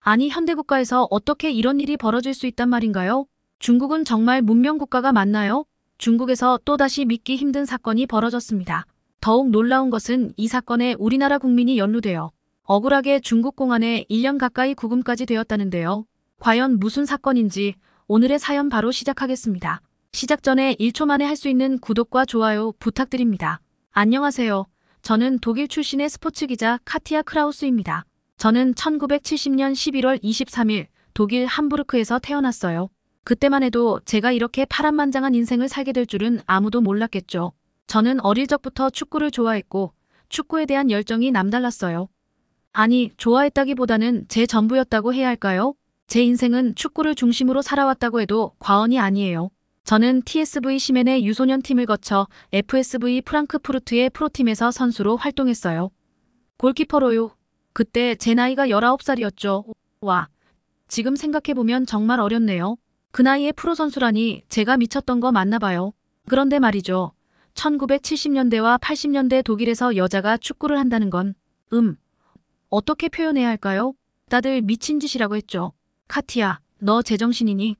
아니, 현대국가에서 어떻게 이런 일이 벌어질 수 있단 말인가요? 중국은 정말 문명국가가 맞나요? 중국에서 또다시 믿기 힘든 사건이 벌어졌습니다. 더욱 놀라운 것은 이 사건에 우리나라 국민이 연루되어 억울하게 중국 공안에 1년 가까이 구금까지 되었다는데요. 과연 무슨 사건인지 오늘의 사연 바로 시작하겠습니다. 시작 전에 1초 만에 할 수 있는 구독과 좋아요 부탁드립니다. 안녕하세요. 저는 독일 출신의 스포츠 기자 카티아 크라우스입니다. 저는 1970년 11월 23일 독일 함부르크에서 태어났어요. 그때만 해도 제가 이렇게 파란만장한 인생을 살게 될 줄은 아무도 몰랐겠죠. 저는 어릴 적부터 축구를 좋아했고 축구에 대한 열정이 남달랐어요. 아니, 좋아했다기보다는 제 전부였다고 해야 할까요? 제 인생은 축구를 중심으로 살아왔다고 해도 과언이 아니에요. 저는 TSV 시멘의 유소년 팀을 거쳐 FSV 프랑크푸르트의 프로팀에서 선수로 활동했어요. 골키퍼로요. 그때 제 나이가 19살이었죠. 와, 지금 생각해보면 정말 어렸네요. 그 나이에 프로 선수라니 제가 미쳤던 거 맞나 봐요. 그런데 말이죠. 1970년대와 80년대 독일에서 여자가 축구를 한다는 건 어떻게 표현해야 할까요? 다들 미친 짓이라고 했죠. 카티야, 너 제정신이니?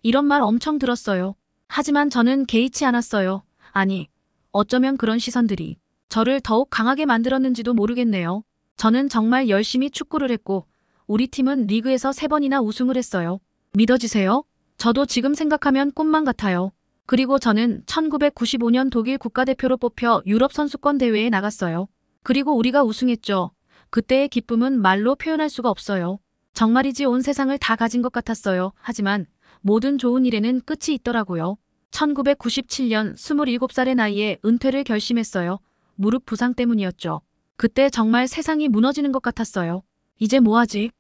이런 말 엄청 들었어요. 하지만 저는 개의치 않았어요. 아니, 어쩌면 그런 시선들이 저를 더욱 강하게 만들었는지도 모르겠네요. 저는 정말 열심히 축구를 했고 우리 팀은 리그에서 3번이나 우승을 했어요. 믿어지세요? 저도 지금 생각하면 꿈만 같아요. 그리고 저는 1995년 독일 국가대표로 뽑혀 유럽 선수권 대회에 나갔어요. 그리고 우리가 우승했죠. 그때의 기쁨은 말로 표현할 수가 없어요. 정말이지 온 세상을 다 가진 것 같았어요. 하지만 모든 좋은 일에는 끝이 있더라고요. 1997년 27살의 나이에 은퇴를 결심했어요. 무릎 부상 때문이었죠. 그때 정말 세상이 무너지는 것 같았어요. 이제 뭐하지?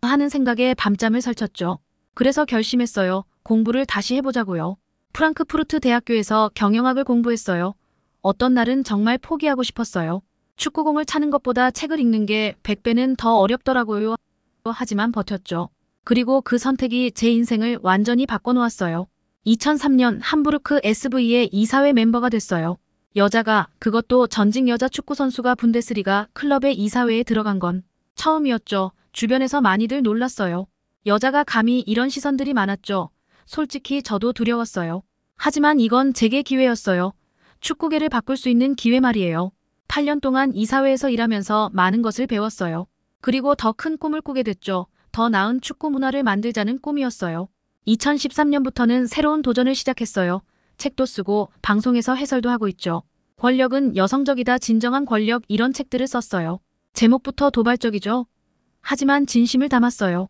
하는 생각에 밤잠을 설쳤죠. 그래서 결심했어요. 공부를 다시 해보자고요. 프랑크푸르트 대학교에서 경영학을 공부했어요. 어떤 날은 정말 포기하고 싶었어요. 축구공을 차는 것보다 책을 읽는 게 100배는 더 어렵더라고요. 하지만 버텼죠. 그리고 그 선택이 제 인생을 완전히 바꿔놓았어요. 2003년 함부르크 SV의 이사회 멤버가 됐어요. 여자가, 그것도 전직 여자 축구선수가 분데스리가 클럽의 이사회에 들어간 건 처음이었죠. 주변에서 많이들 놀랐어요. 여자가 감히 이런 시선들이 많았죠. 솔직히 저도 두려웠어요. 하지만 이건 제게 기회였어요. 축구계를 바꿀 수 있는 기회 말이에요. 8년 동안 이사회에서 일하면서 많은 것을 배웠어요. 그리고 더 큰 꿈을 꾸게 됐죠. 더 나은 축구 문화를 만들자는 꿈이었어요. 2013년부터는 새로운 도전을 시작했어요. 책도 쓰고 방송에서 해설도 하고 있죠. 권력은 여성적이다, 진정한 권력, 이런 책들을 썼어요. 제목부터 도발적이죠. 하지만 진심을 담았어요.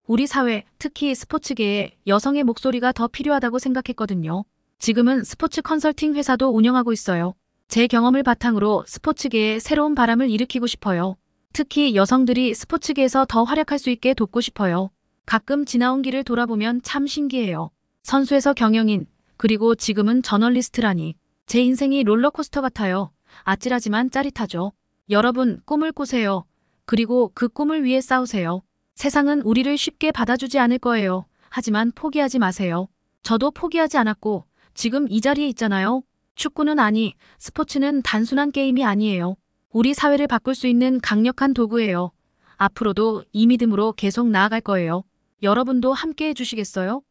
우리 사회, 특히 스포츠계에 여성의 목소리가 더 필요하다고 생각했거든요. 지금은 스포츠 컨설팅 회사도 운영하고 있어요. 제 경험을 바탕으로 스포츠계에 새로운 바람을 일으키고 싶어요. 특히 여성들이 스포츠계에서 더 활약할 수 있게 돕고 싶어요. 가끔 지나온 길을 돌아보면 참 신기해요. 선수에서 경영인, 그리고 지금은 저널리스트라니. 제 인생이 롤러코스터 같아요. 아찔하지만 짜릿하죠. 여러분, 꿈을 꾸세요. 그리고 그 꿈을 위해 싸우세요. 세상은 우리를 쉽게 받아주지 않을 거예요. 하지만 포기하지 마세요. 저도 포기하지 않았고 지금 이 자리에 있잖아요. 축구는 스포츠는 단순한 게임이 아니에요. 우리 사회를 바꿀 수 있는 강력한 도구예요. 앞으로도 이 믿음으로 계속 나아갈 거예요. 여러분도 함께 해주시겠어요?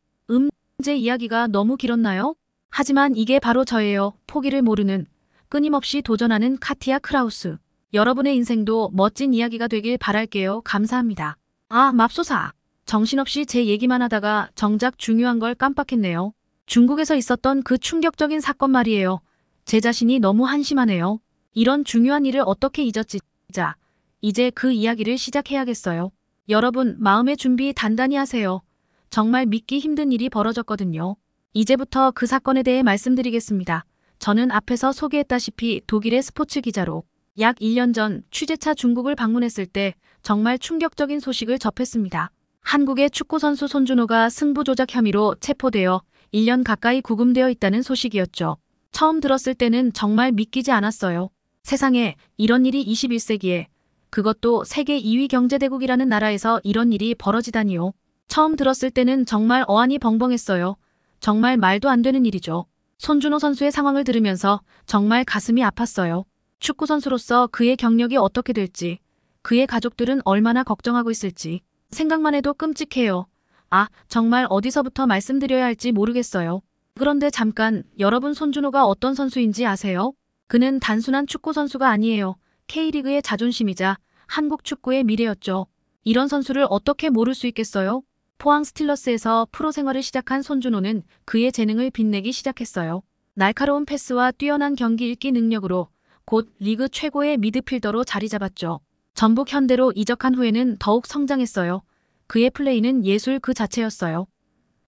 제 이야기가 너무 길었나요? 하지만 이게 바로 저예요. 포기를 모르는, 끊임없이 도전하는 카티아 크라우스. 여러분의 인생도 멋진 이야기가 되길 바랄게요. 감사합니다. 아, 맙소사. 정신없이 제 얘기만 하다가 정작 중요한 걸 깜빡했네요. 중국에서 있었던 그 충격적인 사건 말이에요. 제 자신이 너무 한심하네요. 이런 중요한 일을 어떻게 잊었지? 자, 이제 그 이야기를 시작해야겠어요. 여러분, 마음의 준비 단단히 하세요. 정말 믿기 힘든 일이 벌어졌거든요. 이제부터 그 사건에 대해 말씀드리겠습니다. 저는 앞에서 소개했다시피 독일의 스포츠 기자로 약 1년 전 취재차 중국을 방문했을 때 정말 충격적인 소식을 접했습니다. 한국의 축구선수 손준호가 승부 조작 혐의로 체포되어 1년 가까이 구금되어 있다는 소식이었죠. 처음 들었을 때는 정말 믿기지 않았어요. 세상에, 이런 일이 21세기에, 그것도 세계 2위 경제대국이라는 나라에서 이런 일이 벌어지다니요. 처음 들었을 때는 정말 어안이 벙벙했어요. 정말 말도 안 되는 일이죠. 손준호 선수의 상황을 들으면서 정말 가슴이 아팠어요. 축구선수로서 그의 경력이 어떻게 될지, 그의 가족들은 얼마나 걱정하고 있을지, 생각만 해도 끔찍해요. 아, 정말 어디서부터 말씀드려야 할지 모르겠어요. 그런데 잠깐, 여러분 손준호가 어떤 선수인지 아세요? 그는 단순한 축구 선수가 아니에요. K리그의 자존심이자 한국 축구의 미래였죠. 이런 선수를 어떻게 모를 수 있겠어요? 포항 스틸러스에서 프로 생활을 시작한 손준호는 그의 재능을 빛내기 시작했어요. 날카로운 패스와 뛰어난 경기 읽기 능력으로 곧 리그 최고의 미드필더로 자리 잡았죠. 전북 현대로 이적한 후에는 더욱 성장했어요. 그의 플레이는 예술 그 자체였어요.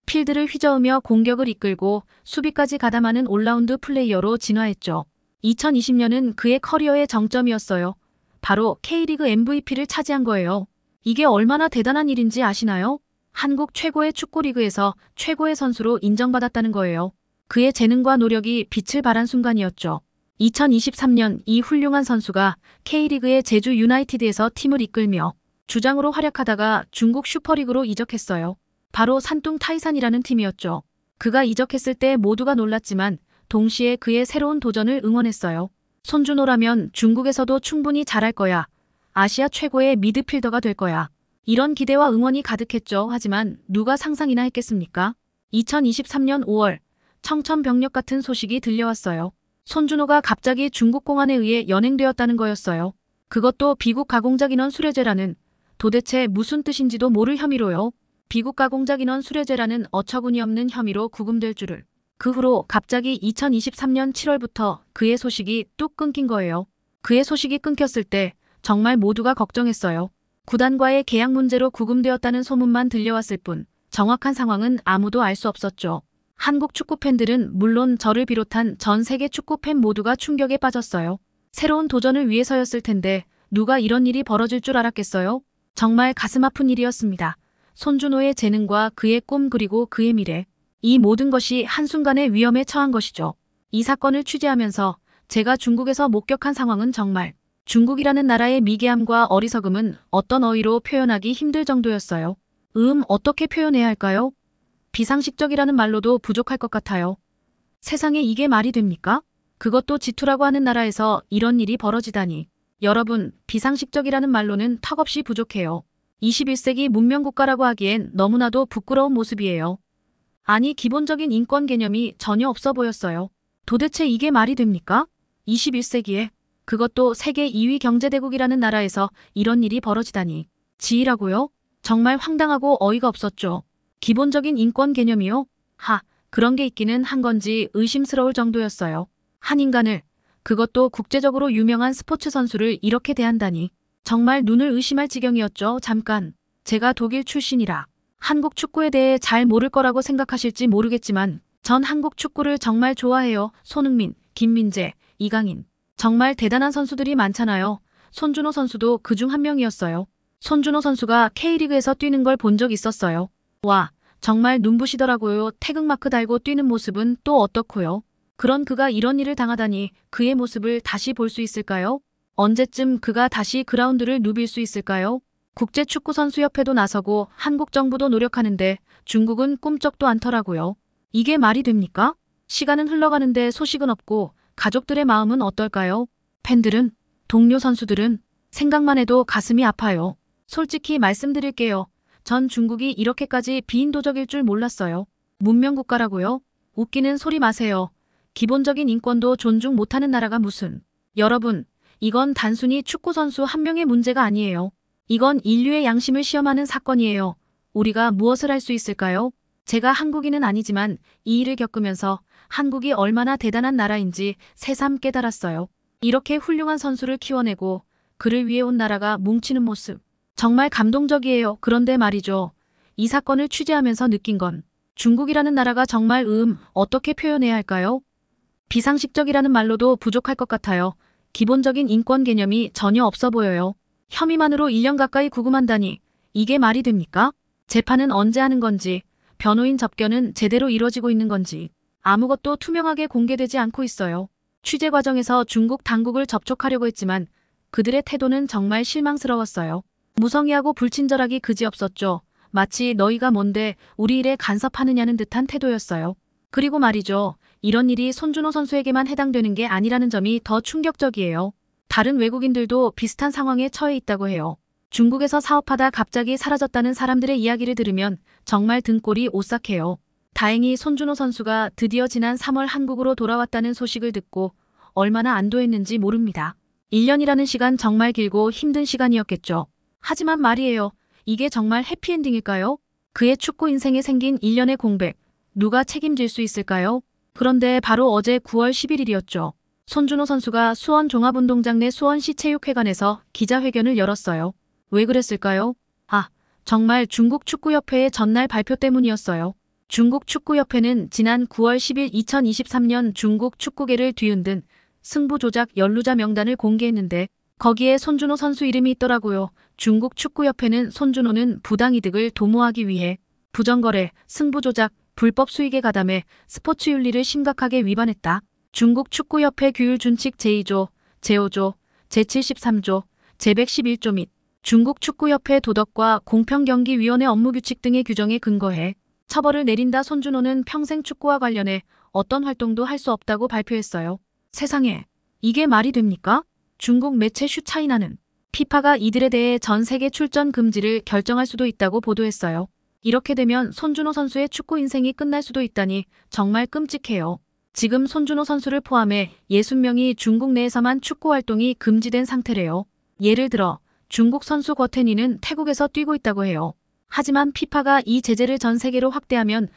필드를 휘저으며 공격을 이끌고 수비까지 가담하는 올라운드 플레이어로 진화했죠. 2020년은 그의 커리어의 정점이었어요. 바로 K리그 MVP를 차지한 거예요. 이게 얼마나 대단한 일인지 아시나요? 한국 최고의 축구리그에서 최고의 선수로 인정받았다는 거예요. 그의 재능과 노력이 빛을 발한 순간이었죠. 2023년 이 훌륭한 선수가 K리그의 제주 유나이티드에서 팀을 이끌며 주장으로 활약하다가 중국 슈퍼리그로 이적했어요. 바로 산둥 타이산이라는 팀이었죠. 그가 이적했을 때 모두가 놀랐지만 동시에 그의 새로운 도전을 응원했어요. 손준호라면 중국에서도 충분히 잘할 거야. 아시아 최고의 미드필더가 될 거야. 이런 기대와 응원이 가득했죠. 하지만 누가 상상이나 했겠습니까? 2023년 5월 청천벽력 같은 소식이 들려왔어요. 손준호가 갑자기 중국 공안에 의해 연행되었다는 거였어요. 그것도 비국 가공작 인원 수뢰죄라는, 도대체 무슨 뜻인지도 모를 혐의로요. 비국 가공작 인원 수뢰죄라는 어처구니없는 혐의로 구금될 줄을. 그 후로 갑자기 2023년 7월부터 그의 소식이 뚝 끊긴 거예요. 그의 소식이 끊겼을 때 정말 모두가 걱정했어요. 구단과의 계약 문제로 구금되었다는 소문만 들려왔을 뿐 정확한 상황은 아무도 알 수 없었죠. 한국 축구팬들은 물론 저를 비롯한 전 세계 축구팬 모두가 충격에 빠졌어요. 새로운 도전을 위해서였을 텐데 누가 이런 일이 벌어질 줄 알았겠어요? 정말 가슴 아픈 일이었습니다. 손준호의 재능과 그의 꿈 그리고 그의 미래. 이 모든 것이 한순간에 위험에 처한 것이죠. 이 사건을 취재하면서 제가 중국에서 목격한 상황은 정말 중국이라는 나라의 미개함과 어리석음은 어떤 어휘로 표현하기 힘들 정도였어요. 어떻게 표현해야 할까요? 비상식적이라는 말로도 부족할 것 같아요. 세상에 이게 말이 됩니까? 그것도 G2라고 하는 나라에서 이런 일이 벌어지다니. 여러분, 비상식적이라는 말로는 턱없이 부족해요. 21세기 문명국가라고 하기엔 너무나도 부끄러운 모습이에요. 아니, 기본적인 인권 개념이 전혀 없어 보였어요. 도대체 이게 말이 됩니까? 21세기에, 그것도 세계 2위 경제대국이라는 나라에서 이런 일이 벌어지다니. 지희라고요? 정말 황당하고 어이가 없었죠. 기본적인 인권 개념이요? 그런 게 있기는 한 건지 의심스러울 정도였어요. 한 인간을, 그것도 국제적으로 유명한 스포츠 선수를 이렇게 대한다니. 정말 눈을 의심할 지경이었죠. 잠깐, 제가 독일 출신이라 한국 축구에 대해 잘 모를 거라고 생각하실지 모르겠지만 전 한국 축구를 정말 좋아해요. 손흥민, 김민재, 이강인. 정말 대단한 선수들이 많잖아요. 손준호 선수도 그중 한 명이었어요. 손준호 선수가 K리그에서 뛰는 걸 본 적 있었어요. 와, 정말 눈부시더라고요. 태극마크 달고 뛰는 모습은 또 어떻고요? 그런 그가 이런 일을 당하다니 그의 모습을 다시 볼 수 있을까요? 언제쯤 그가 다시 그라운드를 누빌 수 있을까요? 국제축구선수협회도 나서고 한국 정부도 노력하는데 중국은 꿈쩍도 않더라고요. 이게 말이 됩니까? 시간은 흘러가는데 소식은 없고 가족들의 마음은 어떨까요? 팬들은, 동료 선수들은 생각만 해도 가슴이 아파요. 솔직히 말씀드릴게요. 전 중국이 이렇게까지 비인도적일 줄 몰랐어요. 문명국가라고요? 웃기는 소리 마세요. 기본적인 인권도 존중 못하는 나라가 무슨. 여러분, 이건 단순히 축구선수 한 명의 문제가 아니에요. 이건 인류의 양심을 시험하는 사건이에요. 우리가 무엇을 할 수 있을까요? 제가 한국인은 아니지만 이 일을 겪으면서 한국이 얼마나 대단한 나라인지 새삼 깨달았어요. 이렇게 훌륭한 선수를 키워내고 그를 위해 온 나라가 뭉치는 모습. 정말 감동적이에요. 그런데 말이죠. 이 사건을 취재하면서 느낀 건 중국이라는 나라가 정말 어떻게 표현해야 할까요? 비상식적이라는 말로도 부족할 것 같아요. 기본적인 인권 개념이 전혀 없어 보여요. 혐의만으로 1년 가까이 구금한다니. 이게 말이 됩니까? 재판은 언제 하는 건지, 변호인 접견은 제대로 이루어지고 있는 건지 아무것도 투명하게 공개되지 않고 있어요. 취재 과정에서 중국 당국을 접촉하려고 했지만 그들의 태도는 정말 실망스러웠어요. 무성의하고 불친절하기 그지없었죠. 마치 너희가 뭔데 우리 일에 간섭하느냐는 듯한 태도였어요. 그리고 말이죠. 이런 일이 손준호 선수에게만 해당되는 게 아니라는 점이 더 충격적이에요. 다른 외국인들도 비슷한 상황에 처해 있다고 해요. 중국에서 사업하다 갑자기 사라졌다는 사람들의 이야기를 들으면 정말 등골이 오싹해요. 다행히 손준호 선수가 드디어 지난 3월 한국으로 돌아왔다는 소식을 듣고 얼마나 안도했는지 모릅니다. 1년이라는 시간 정말 길고 힘든 시간이었겠죠. 하지만 말이에요. 이게 정말 해피엔딩일까요? 그의 축구 인생에 생긴 1년의 공백, 누가 책임질 수 있을까요? 그런데 바로 어제 9월 11일이었죠. 손준호 선수가 수원 종합운동장 내 수원시 체육회관에서 기자회견을 열었어요. 왜 그랬을까요? 정말 중국 축구협회의 전날 발표 때문이었어요. 중국 축구협회는 지난 9월 10일 2023년 중국 축구계를 뒤흔든 승부 조작 연루자 명단을 공개했는데 거기에 손준호 선수 이름이 있더라고요. 중국 축구협회는 손준호는 부당이득을 도모하기 위해 부정거래, 승부 조작, 불법 수익에 가담해 스포츠 윤리를 심각하게 위반했다. 중국 축구협회 규율 준칙 제2조, 제5조, 제73조, 제111조 및 중국 축구협회 도덕과 공평경기위원회 업무규칙 등의 규정에 근거해 처벌을 내린다. 손준호는 평생 축구와 관련해 어떤 활동도 할 수 없다고 발표했어요. 세상에, 이게 말이 됩니까? 중국 매체 슈차이나는 피파가 이들에 대해 전 세계 출전 금지를 결정할 수도 있다고 보도했어요. 이렇게 되면 손준호 선수의 축구 인생이 끝날 수도 있다니 정말 끔찍해요. 지금 손준호 선수를 포함해 60명이 중국 내에서만 축구 활동이 금지된 상태래요. 예를 들어 중국 선수 거태니는 태국에서 뛰고 있다고 해요. 하지만 피파가 이 제재를 전 세계로 확대하면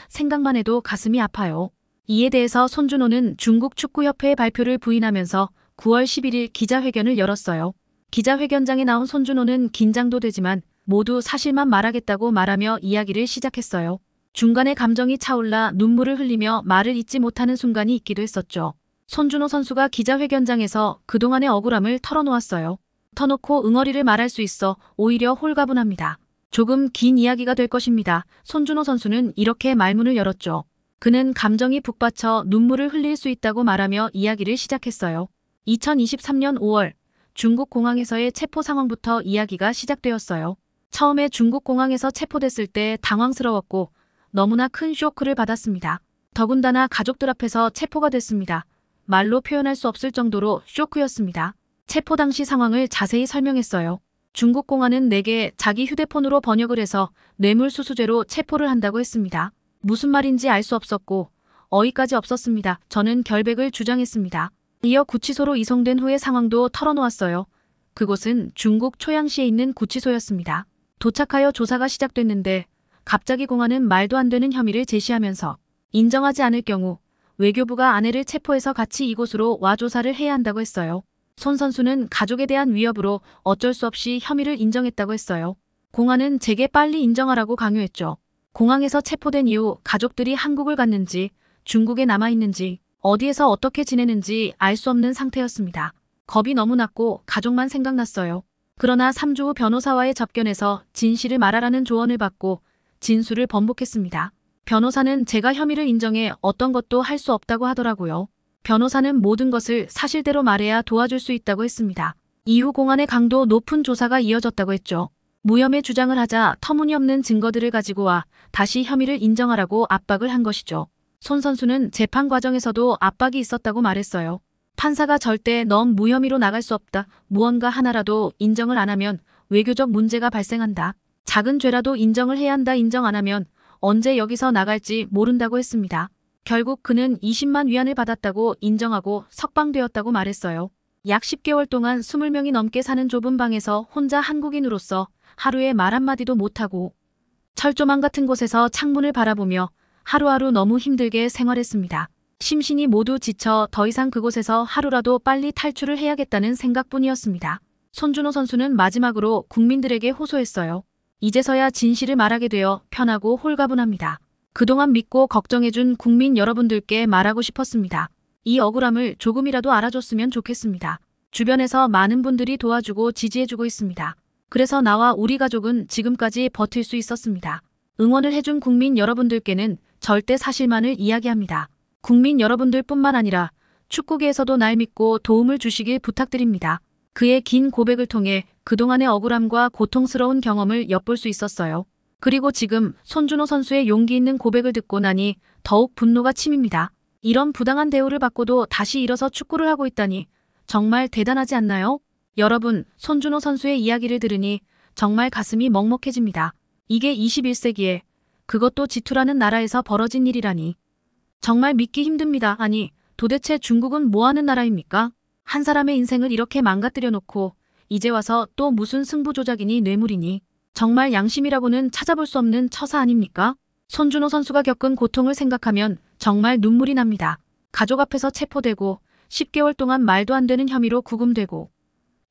생각만 해도 가슴이 아파요. 이에 대해서 손준호는 중국 축구협회의 발표를 부인하면서 9월 11일 기자회견을 열었어요. 기자회견장에 나온 손준호는 긴장도 되지만 모두 사실만 말하겠다고 말하며 이야기를 시작했어요. 중간에 감정이 차올라 눈물을 흘리며 말을 잇지 못하는 순간이 있기도 했었죠. 손준호 선수가 기자회견장에서 그동안의 억울함을 털어놓았어요. 터놓고 응어리를 말할 수 있어 오히려 홀가분합니다. 조금 긴 이야기가 될 것입니다. 손준호 선수는 이렇게 말문을 열었죠. 그는 감정이 북받쳐 눈물을 흘릴 수 있다고 말하며 이야기를 시작했어요. 2023년 5월 중국 공항에서의 체포 상황부터 이야기가 시작되었어요. 처음에 중국 공항에서 체포됐을 때 당황스러웠고 너무나 큰 쇼크를 받았습니다. 더군다나 가족들 앞에서 체포가 됐습니다. 말로 표현할 수 없을 정도로 쇼크였습니다. 체포 당시 상황을 자세히 설명했어요. 중국 공안은 내게 자기 휴대폰으로 번역을 해서 뇌물수수죄로 체포를 한다고 했습니다. 무슨 말인지 알 수 없었고 어이까지 없었습니다. 저는 결백을 주장했습니다. 이어 구치소로 이송된 후의 상황도 털어놓았어요. 그곳은 중국 초양시에 있는 구치소였습니다. 도착하여 조사가 시작됐는데 갑자기 공안은 말도 안 되는 혐의를 제시하면서 인정하지 않을 경우 외교부가 아내를 체포해서 같이 이곳으로 와 조사를 해야 한다고 했어요. 손 선수는 가족에 대한 위협으로 어쩔 수 없이 혐의를 인정했다고 했어요. 공안은 제게 빨리 인정하라고 강요했죠. 공항에서 체포된 이후 가족들이 한국을 갔는지 중국에 남아있는지 어디에서 어떻게 지내는지 알 수 없는 상태였습니다. 겁이 너무 났고 가족만 생각났어요. 그러나 3주 후 변호사와의 접견에서 진실을 말하라는 조언을 받고 진술을 번복했습니다. 변호사는 제가 혐의를 인정해 어떤 것도 할 수 없다고 하더라고요. 변호사는 모든 것을 사실대로 말해야 도와줄 수 있다고 했습니다. 이후 공안의 강도 높은 조사가 이어졌다고 했죠. 무혐의 주장을 하자 터무니없는 증거들을 가지고 와 다시 혐의를 인정하라고 압박을 한 것이죠. 손 선수는 재판 과정에서도 압박이 있었다고 말했어요. 판사가 절대 넌 무혐의로 나갈 수 없다. 무언가 하나라도 인정을 안 하면 외교적 문제가 발생한다. 작은 죄라도 인정을 해야 한다. 인정 안 하면 언제 여기서 나갈지 모른다고 했습니다. 결국 그는 20만 위안을 받았다고 인정하고 석방되었다고 말했어요. 약 10개월 동안 20명이 넘게 사는 좁은 방에서 혼자 한국인으로서 하루에 말 한마디도 못하고 철조망 같은 곳에서 창문을 바라보며 하루하루 너무 힘들게 생활했습니다. 심신이 모두 지쳐 더 이상 그곳에서 하루라도 빨리 탈출을 해야겠다는 생각뿐이었습니다. 손준호 선수는 마지막으로 국민들에게 호소했어요. 이제서야 진실을 말하게 되어 편하고 홀가분합니다. 그동안 믿고 걱정해준 국민 여러분들께 말하고 싶었습니다. 이 억울함을 조금이라도 알아줬으면 좋겠습니다. 주변에서 많은 분들이 도와주고 지지해주고 있습니다. 그래서 나와 우리 가족은 지금까지 버틸 수 있었습니다. 응원을 해준 국민 여러분들께는 절대 사실만을 이야기합니다. 국민 여러분들뿐만 아니라 축구계에서도 날 믿고 도움을 주시길 부탁드립니다. 그의 긴 고백을 통해 그동안의 억울함과 고통스러운 경험을 엿볼 수 있었어요. 그리고 지금 손준호 선수의 용기 있는 고백을 듣고 나니 더욱 분노가 치밉니다. 이런 부당한 대우를 받고도 다시 일어서 축구를 하고 있다니 정말 대단하지 않나요? 여러분, 손준호 선수의 이야기를 들으니 정말 가슴이 먹먹해집니다. 이게 21세기에 그것도 G2라는 나라에서 벌어진 일이라니. 정말 믿기 힘듭니다. 아니, 도대체 중국은 뭐 하는 나라입니까? 한 사람의 인생을 이렇게 망가뜨려 놓고 이제 와서 또 무슨 승부조작이니 뇌물이니. 정말 양심이라고는 찾아볼 수 없는 처사 아닙니까? 손준호 선수가 겪은 고통을 생각하면 정말 눈물이 납니다. 가족 앞에서 체포되고 10개월 동안 말도 안 되는 혐의로 구금되고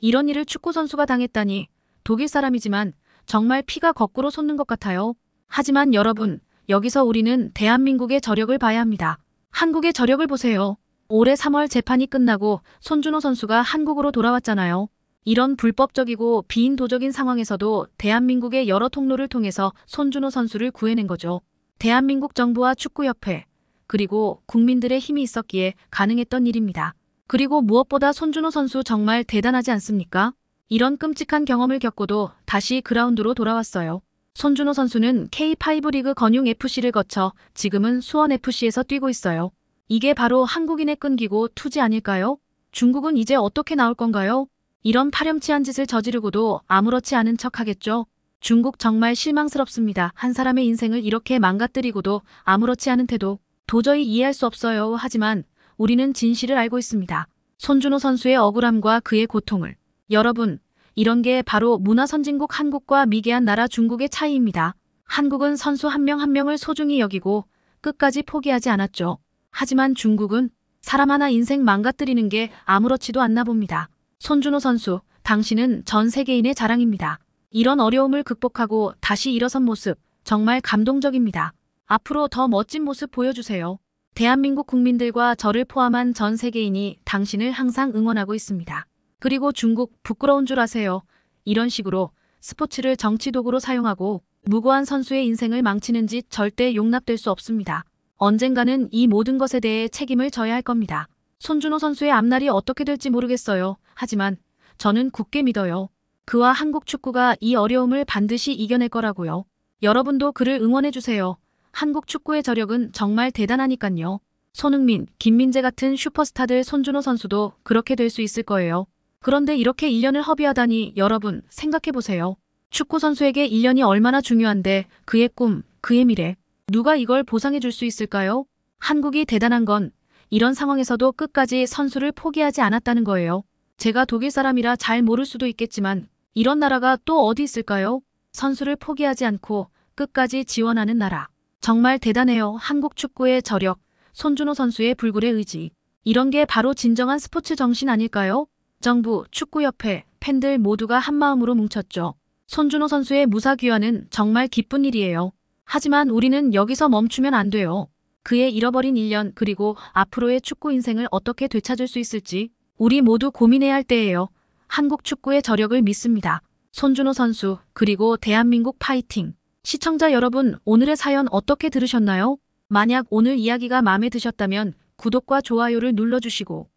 이런 일을 축구 선수가 당했다니. 독일 사람이지만 정말 피가 거꾸로 솟는 것 같아요. 하지만 여러분, 여기서 우리는 대한민국의 저력을 봐야 합니다. 한국의 저력을 보세요. 올해 3월 재판이 끝나고 손준호 선수가 한국으로 돌아왔잖아요. 이런 불법적이고 비인도적인 상황에서도 대한민국의 여러 통로를 통해서 손준호 선수를 구해낸 거죠. 대한민국 정부와 축구협회, 그리고 국민들의 힘이 있었기에 가능했던 일입니다. 그리고 무엇보다 손준호 선수 정말 대단하지 않습니까? 이런 끔찍한 경험을 겪고도 다시 그라운드로 돌아왔어요. 손준호 선수는 K5 리그 건용FC를 거쳐 지금은 수원FC에서 뛰고 있어요. 이게 바로 한국인의 끈기고 투지 아닐까요? 중국은 이제 어떻게 나올 건가요? 이런 파렴치한 짓을 저지르고도 아무렇지 않은 척 하겠죠? 중국 정말 실망스럽습니다. 한 사람의 인생을 이렇게 망가뜨리고도 아무렇지 않은 태도. 도저히 이해할 수 없어요. 하지만 우리는 진실을 알고 있습니다. 손준호 선수의 억울함과 그의 고통을. 여러분, 이런 게 바로 문화선진국 한국과 미개한 나라 중국의 차이입니다. 한국은 선수 한 명 한 명을 소중히 여기고 끝까지 포기하지 않았죠. 하지만 중국은 사람 하나 인생 망가뜨리는 게 아무렇지도 않나 봅니다. 손준호 선수, 당신은 전 세계인의 자랑입니다. 이런 어려움을 극복하고 다시 일어선 모습, 정말 감동적입니다. 앞으로 더 멋진 모습 보여주세요. 대한민국 국민들과 저를 포함한 전 세계인이 당신을 항상 응원하고 있습니다. 그리고 중국, 부끄러운 줄 아세요? 이런 식으로 스포츠를 정치 도구로 사용하고 무고한 선수의 인생을 망치는 짓 절대 용납될 수 없습니다. 언젠가는 이 모든 것에 대해 책임을 져야 할 겁니다. 손준호 선수의 앞날이 어떻게 될지 모르겠어요. 하지만 저는 굳게 믿어요. 그와 한국 축구가 이 어려움을 반드시 이겨낼 거라고요. 여러분도 그를 응원해주세요. 한국 축구의 저력은 정말 대단하니깐요. 손흥민, 김민재 같은 슈퍼스타들 손준호 선수도 그렇게 될 수 있을 거예요. 그런데 이렇게 1년을 허비하다니 여러분 생각해보세요. 축구 선수에게 1년이 얼마나 중요한데 그의 꿈, 그의 미래. 누가 이걸 보상해 줄 수 있을까요? 한국이 대단한 건 이런 상황에서도 끝까지 선수를 포기하지 않았다는 거예요. 제가 독일 사람이라 잘 모를 수도 있겠지만 이런 나라가 또 어디 있을까요? 선수를 포기하지 않고 끝까지 지원하는 나라. 정말 대단해요. 한국 축구의 저력, 손준호 선수의 불굴의 의지. 이런 게 바로 진정한 스포츠 정신 아닐까요? 정부, 축구협회, 팬들 모두가 한마음으로 뭉쳤죠. 손준호 선수의 무사 귀환은 정말 기쁜 일이에요. 하지만 우리는 여기서 멈추면 안 돼요. 그의 잃어버린 1년 그리고 앞으로의 축구 인생을 어떻게 되찾을 수 있을지 우리 모두 고민해야 할 때예요. 한국 축구의 저력을 믿습니다. 손준호 선수 그리고 대한민국 파이팅! 시청자 여러분, 오늘의 사연 어떻게 들으셨나요? 만약 오늘 이야기가 마음에 드셨다면 구독과 좋아요를 눌러주시고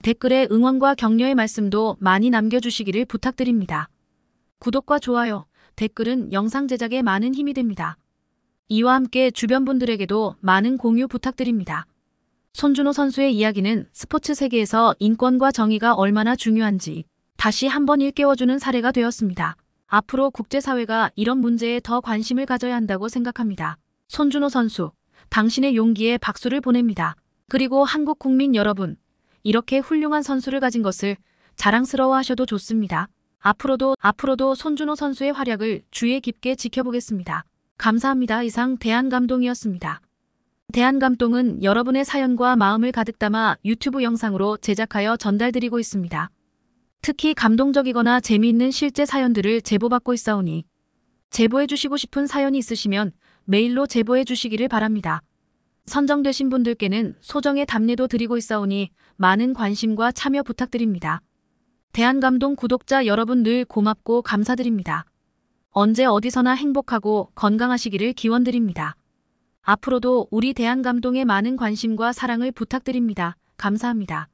댓글에 응원과 격려의 말씀도 많이 남겨주시기를 부탁드립니다. 구독과 좋아요, 댓글은 영상 제작에 많은 힘이 됩니다. 이와 함께 주변 분들에게도 많은 공유 부탁드립니다. 손준호 선수의 이야기는 스포츠 세계에서 인권과 정의가 얼마나 중요한지 다시 한번 일깨워주는 사례가 되었습니다. 앞으로 국제사회가 이런 문제에 더 관심을 가져야 한다고 생각합니다. 손준호 선수, 당신의 용기에 박수를 보냅니다. 그리고 한국 국민 여러분, 이렇게 훌륭한 선수를 가진 것을 자랑스러워하셔도 좋습니다. 앞으로도 손준호 선수의 활약을 주의 깊게 지켜보겠습니다. 감사합니다. 이상 대한감동이었습니다. 대한감동은 여러분의 사연과 마음을 가득 담아 유튜브 영상으로 제작하여 전달드리고 있습니다. 특히 감동적이거나 재미있는 실제 사연들을 제보받고 있사오니 제보해주시고 싶은 사연이 있으시면 메일로 제보해주시기를 바랍니다. 선정되신 분들께는 소정의 답례도 드리고 있사오니 많은 관심과 참여 부탁드립니다. 대한감동 구독자 여러분 늘 고맙고 감사드립니다. 언제 어디서나 행복하고 건강하시기를 기원드립니다. 앞으로도 우리 대한감동에 많은 관심과 사랑을 부탁드립니다. 감사합니다.